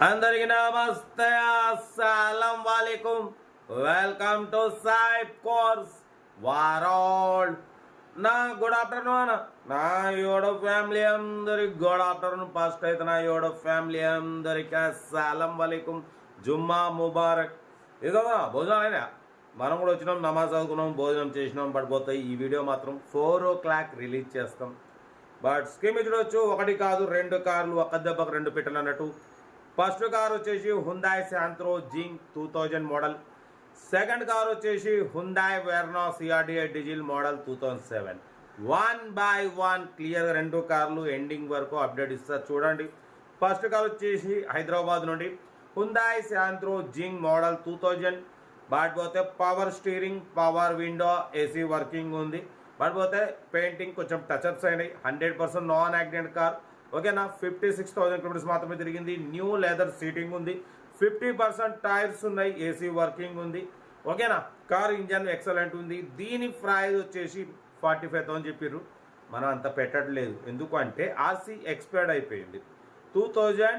అందరికీ నమస్తే, అస్సలం వాలేకుం. వెల్కమ్ టు సాయిబ్ కోర్స్ వరల్డ్. నా గుడ్ ఆఫ్టర్నూన్ నా యూట్యూబ్ ఫ్యామిలీ అందరికి గుడ్ ఆఫ్టర్నూన్. ఫస్ట్ అయితే నా యూట్యూబ్ ఫ్యామిలీ అందరికి అస్సలం వాలేకుం, జుమ్మా ముబారక్. ఇదో భోజనం అయినా మనం కూడా వచ్చినాం, నమాజ్ చదువుకున్నాం, భోజనం చేసినాం. పడిపోతాయి ఈ వీడియో మాత్రం 4 o'clock రిలీజ్ చేస్తాం. బట్ స్కీమ్ చూడవచ్చు, ఒకటి కాదు 2 కార్లు ఒక్క దెబ్బకు 2 పెట్టలు అన్నట్టు. ఫస్ట్ కార్ వచ్చేసి Hyundai Santro Xing 2000 model. Second car వచ్చేసి Hyundai Verna CRDI diesel model 2007. 1 clear 2 కార్లు ఎండింగ్ వరకు అప్డేట్ ఇస్తారు చూడండి. ఫస్ట్ కార్ వచ్చేసి హైదరాబాద్ నుండి హుండాయ్ శాంత్రో జింగ్ మోడల్ 2000. పోతే power steering, power window, AC working ఉంది. పోతే పెయింటింగ్ కొంచెం టచ్అప్స్ అయినాయి. 100% నాన్ యాక్సిడెంట్ కార్. ఓకేనా, 56,000 కిలోమీటర్స్ మాత్రమే తిరిగింది. న్యూ లెదర్ సీటింగ్ ఉంది. 50% టైర్స్ ఉన్నాయి. ఏసీ వర్కింగ్ ఉంది. ఓకేనా, కార్ ఇంజన్ ఎక్సలెంట్ ఉంది. దీని ప్రైస్ వచ్చేసి 45,000 చెప్పారు. మనం అంత పెట్టట్లేదు, ఎందుకంటే ఆర్సీ ఎక్స్పైర్డ్ అయిపోయింది. 2000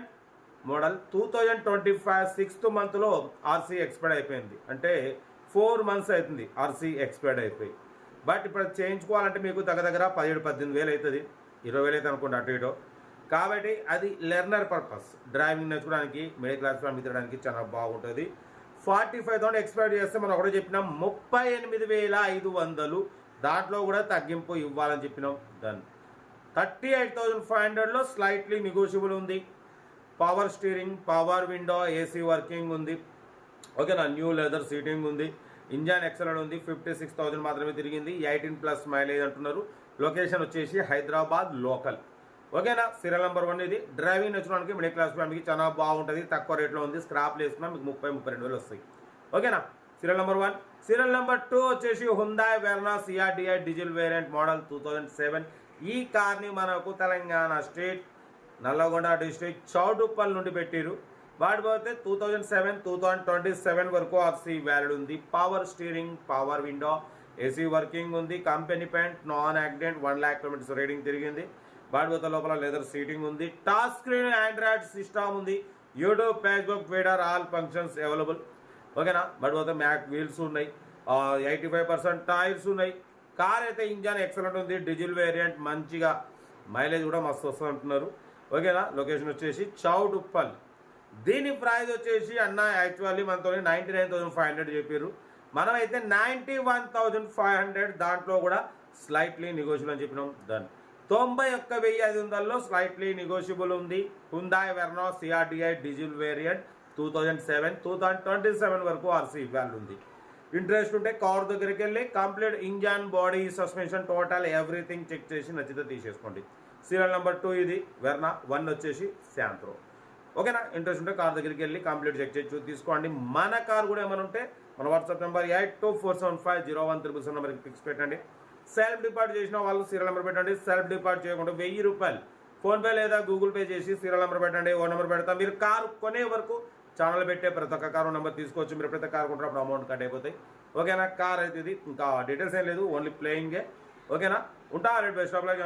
మోడల్ 2025 6th మంత్లో ఆర్సీ ఎక్స్పైర్డ్ అయిపోయింది. అంటే 4 months అవుతుంది ఆర్సీ ఎక్స్పైర్డ్ అయిపోయి. బట్ ఇప్పుడు చేయించుకోవాలంటే మీకు దగ్గర 17-18 అవుతుంది. 20,000 అయితే అనుకోండి అటు ఇటో. కాబట్టి అది లెర్నర్ పర్పస్, డ్రైవింగ్ నేర్చుకోవడానికి, మిడిల్ క్లాస్ ఫ్యామిలీ తిరగడానికి చాలా బాగుంటుంది. 45,000 ఎక్స్పైర్ చేస్తే మనం ఒకటే చెప్పినాం 38,500. దాంట్లో కూడా తగ్గింపు ఇవ్వాలని చెప్పినాం. దాన్ని 38,500లో స్లైట్లీ నెగోషియబుల్ ఉంది. Power steering, power window, AC working ఉంది. ఓకేనా, న్యూ లెదర్ సీటింగ్ ఉంది. ఇంజన్ ఎక్సలెంట్ ఉంది. 56,000 మాత్రమే తిరిగింది. 18+ మైలేజ్ అంటున్నారు. లొకేషన్ వచ్చేసి హైదరాబాద్ లోకల్. ఓకేనా, సీరియల్ నెంబర్ 1 ఇది. డ్రైవింగ్ నేర్చుకోవడానికి మిడిల్ క్లాస్ ఫ్యామిలీకి చాలా బాగుంటుంది. తక్కువ రేట్లో ఉంది. స్క్రాప్ వేసుకున్నా మీకు 30-32 వస్తాయి. ఓకేనా, సీరియల్ నెంబర్ 1. సీరియల్ నెంబర్ 2 వచ్చేసి Hyundai Verna CRDI diesel variant model 2007. ఈ కార్ని మనకు తెలంగాణ స్టేట్ నల్లగొండ డిస్ట్రిక్ట్ చౌటుప్పల్ నుండి పెట్టిరు. పోతే 2007 2027 వరకు ఆర్సీ వ్యాలిడ్ ఉంది. Power steering, power window, AC working ఉంది. Company paint, non accident, 1 lakh kilometres reading తిరిగింది. పోతే లోపల లెదర్ సీటింగ్ ఉంది. టచ్ స్క్రీన్ ఆండ్రాయిడ్ సిస్టమ్ ఉంది. YouTube, Facebook, Twitter all functions available. ఓకేనా, పోతే మ్యాక్ వీల్స్ ఉన్నాయి. 85% టైర్స్ ఉన్నాయి. కార్ అయితే ఇంజన్ ఎక్సలెంట్ ఉంది. డీజిల్ వేరియంట్, మంచిగా మైలేజ్ కూడా మస్తు వస్తుంది అంటున్నారు. ఓకేనా, లొకేషన్ వచ్చేసి చౌటుప్పల్. దీని ప్రైస్ వచ్చేసి అన్న యాక్చువల్లీ మనతో 99,500 చెప్పారు. మనమైతే 91,500. దాంట్లో కూడా స్లైట్లీ నెగోషియబుల్ అని చెప్పినాం. దాన్ని 91,500లో స్లైట్లీ నెగోషియబుల్ ఉంది. Hyundai Verna CRDI diesel variant 2007 2027 వరకు ఆర్సీ వాల్యూ ఉంది. ఇంట్రెస్ట్ ఉంటే కార్ దగ్గరికి వెళ్ళి complete engine, body, suspension, total everything check చేసి నచ్చితే తీసేసుకోండి. సీరియల్ నెంబర్ 2 ఇది వెర్నా. 1 వచ్చేసి శాంత్రో. ఓకేనా, ఇంట్రెస్ట్ ఉంటే కార్ దగ్గరికి వెళ్ళి కంప్లీట్ చెక్ చేసి తీసుకోండి. మన కార్ కూడా ఏమైనా ఉంటే మన వాట్సాప్ నెంబర్ 8247501377 నెంబర్కి ఫిక్స్ పెట్టండి. సెల్ఫ్ డిపాజిట్ చేసిన వాళ్ళు సీరియల్ నెంబర్ పెట్టండి. సెల్ఫ్ డిపాజిట్ చేయకుండా 1000 రూపాయలు ఫోన్పే లేదా గూగుల్ పే చేసి సీరియల్ నెంబర్ పెట్టండి. ఓ నెంబర్ పెడతాం. మీరు కారు కొనే వరకు ఛానల్ పెట్టే ప్రతి ఒక్క కారు నెంబర్ తీసుకోవచ్చు. మీరు ప్రతి కారు కొంటున్నప్పుడు అమౌంట్ కట్ అయిపోతాయి. ఓకేనా, కార్ అయితే ఇది. ఇంకా డీటెయిల్స్ ఏం లేదు, ఓన్లీ ప్లేయింగే. ఓకేనా, ఉంటా. Right best of luck.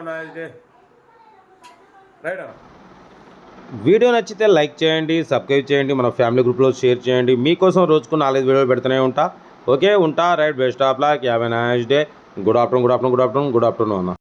Right అన్న. వీడియో నచ్చితే లైక్ చేయండి, సబ్స్క్రైబ్ చేయండి, మన ఫ్యామిలీ గ్రూప్లో షేర్ చేయండి. మీకోసం రోజుకు 4-5 వీడియోలు పెడుతూనే ఉంటా. ఓకే, ఉంటా. Right best of luck. Have a nice day. Good afternoon అన్న.